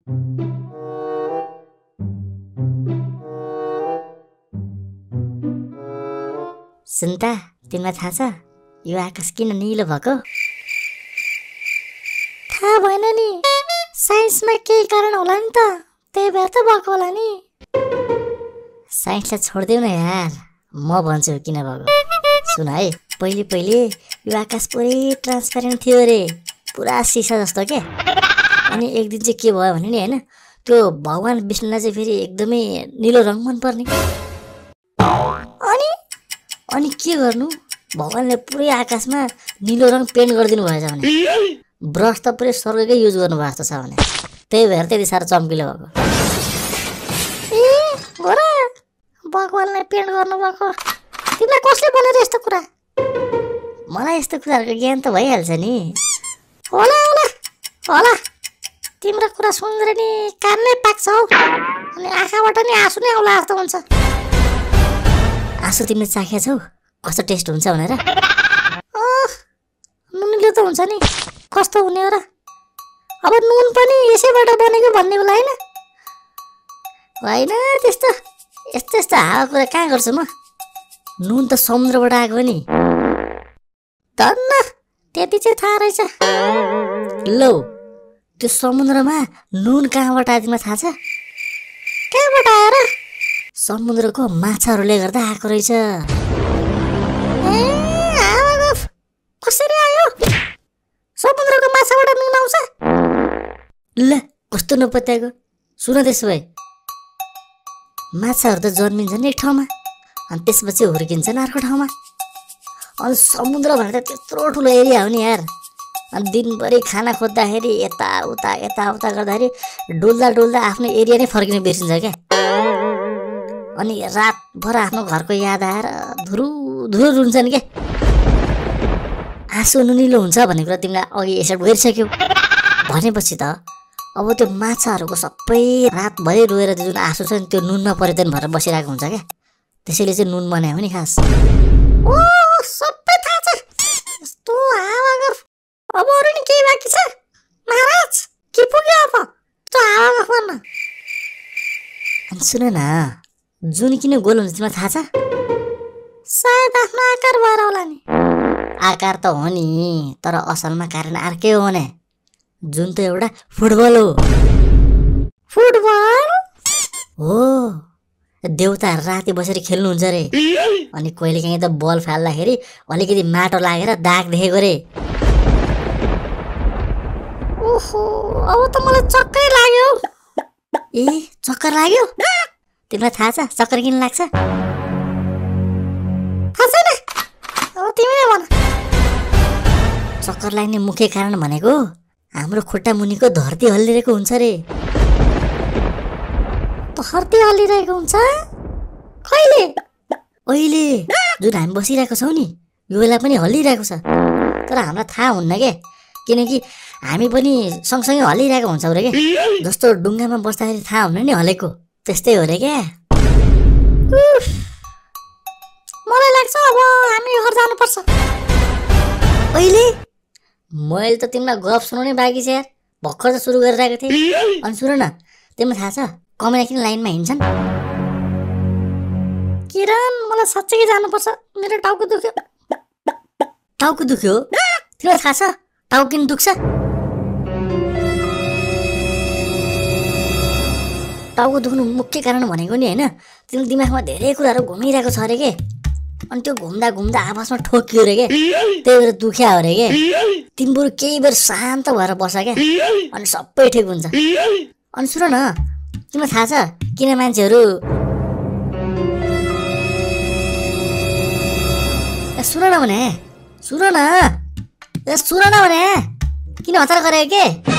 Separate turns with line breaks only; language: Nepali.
सुन्ता, तिमीलाई थाहा छ यो आकाश किन निलो भएको?
थाहा भएन नि, साइन्समा केही कारण होला नि त, त्यही भएर त भएको होला नि।
साइन्सलाई छोडिदेऊ न यार, म भन्छु किन भएको। सुन है, पहिले यो आकाश पुरै ट्रान्सप्यारेन्ट थियो अरे, पुरा सिसा जस्तो के। अनि एक दिन चाहिँ के भयो भने नि हैन, त्यो भगवान विष्णुलाई चाहिँ फेरि एकदमै निलो रङ मन पर्ने। अनि के गर्नु, भगवानले पुरै आकाशमा निलो रङ पेन्ट गरिदिनु भएछ भने। ब्रस त पुरै स्वर्गकै युज गर्नु भएको छ भने, त्यही भएर त्यति साह्रो चम्किलो भएको।
ए गोरा, भगवानले पेन्ट गर्नु भएको तिमीलाई कसले भनेर यस्तो कुरा?
मलाई यस्तो कुराहरूको ज्ञान त भइहाल्छ नि।
होला तिम्रो कुरा सुनेर नि कान नै पाक्छ हौ, अनि आँखाबाट नि आँसु नै आउला जस्तो हुन्छ।
आँसु तिमीले चाख्या छौ कस्तो टेस्ट हुन्छ भनेर?
नुनिलो त हुन्छ नि, कस्तो हुने हो र? अब नुन पनि यसैबाट बनेको भन्ने होला हैन?
होइन त्यस्तो यस्तो हावा कुरा कहाँ गर्छु म? नुन त समुद्रबाट आएको नि।
धन्न, त्यति चाहिँ थाहा रहेछ।
लौ, त्यो समुद्रमा नुन कहाँबाट आयो तिमीलाई थाहा छ?
कहाँबाट आएर?
समुद्रको माछाहरूले गर्दा आएको रहेछ।
कसरी आयो? समुद्रको माछाबाट नुन आउँछ?
ल कस्तो नपत्याएको। सुन त्यसो भए, माछाहरू त जन्मिन्छन् एक ठाउँमा अनि त्यसपछि हुर्किन्छन् अर्को ठाउँमा। अनि समुद्र भनेर त्यत्रो ठुलो एरिया हो नि यार। अनि दिनभरि खाना खोज्दाखेरि यताउता गर्दाखेरि डुल्दा आफ्नो एरिया नै फर्किने बिर्सिन्छ क्या। अनि रातभर आफ्नो घरको याद आएर धुरु रुन्छन् क्या। आँसु नुनिलो हुन्छ भन्ने कुरा तिमीलाई अघि एसेप्ट गरिसक्यौ भनेपछि त अब त्यो माछाहरूको सबै रातभरि रोएर त्यो जुन आँसु छ नि त्यो नुनमा परिवर्तन भएर बसिरहेको हुन्छ क्या। त्यसैले चाहिँ नुन बनायो नि खास।
सबै थाहा छ। यस्तो हावा गर। अब अरू नि केही बाँकी छ? महाराज के पुग्यो अब? त्यो हावा गर्न।
अनि सुन न, जुन किन गोल हुन्छ तिमीलाई थाहा छ?
सायद आफ्नो आकार भएर होला नि।
आकार त हो नि, तर असलमा कारण अर्कै हो नि। जुन त एउटा फुटबल हो।
फुटबल?
हो, देउताहरू राति बसेर खेल्नुहुन्छ रे। अनि कहिले काहीँ त बल फाल्दाखेरि अलिकति माटो लागेर दाग देखेको रे।
ओहो, अब त मलाई चक्कर लाग्यो।
ए चक्कर लाग्यो? तिमीलाई थाहा छ चक्कर किन लाग्छ?
थाहा छैन, अब तिमीले भन।
चक्कर लाग्ने मुख्य कारण भनेको हाम्रो खुट्टा मुनिको धरती हल्लिरहेको हुन्छ रे।
धरती हल्लिरहेको हुन्छ? कहिले?
अहिले जुन हामी बसिरहेको छौँ नि, यो बेला पनि हल्लिरहेको छ। तर हामीलाई थाहा हुन्न के, किनकि हामी पनि सँगसँगै हल्लिरहेको हुन्छौँ रे के। जस्तो डुङ्गामा बस्दाखेरि थाहा हुन्न नि हलेको, त्यस्तै हो रे क्या।
मलाई लाग्छ अब हामी घर जानुपर्छ।
अहिले मैले त तिमीलाई गफ सुनाउनै बाँकी छ यार, भर्खर त सुरु गरिरहेको थिएँ। अनि सुन न, तिमीलाई थाहा छ कमेना किन लाइनमा हिँड्छन्?
किरण, मलाई साँच्चै जानुपर्छ, मेरो टाउको दुख्यो।
टाउको दुख्यो? तिमीलाई थाहा छ टाउको किन दुख्छ? टाउको दुख्नु मुख्य कारण भनेको नि होइन, तिम्रो दिमागमा धेरै कुराहरू घुमिरहेको छ अरे के। अनि त्यो घुम्दा आपसमा ठोकियो रे के, त्यही भएर दुख्या हो रे के। तिमी बरु केही बेर शान्त भएर बस क्या, अनि सबै ठिक हुन्छ। अनि सुन न, तिमीलाई थाहा छ किन मान्छेहरू सुन न भने किन हतार गरे के?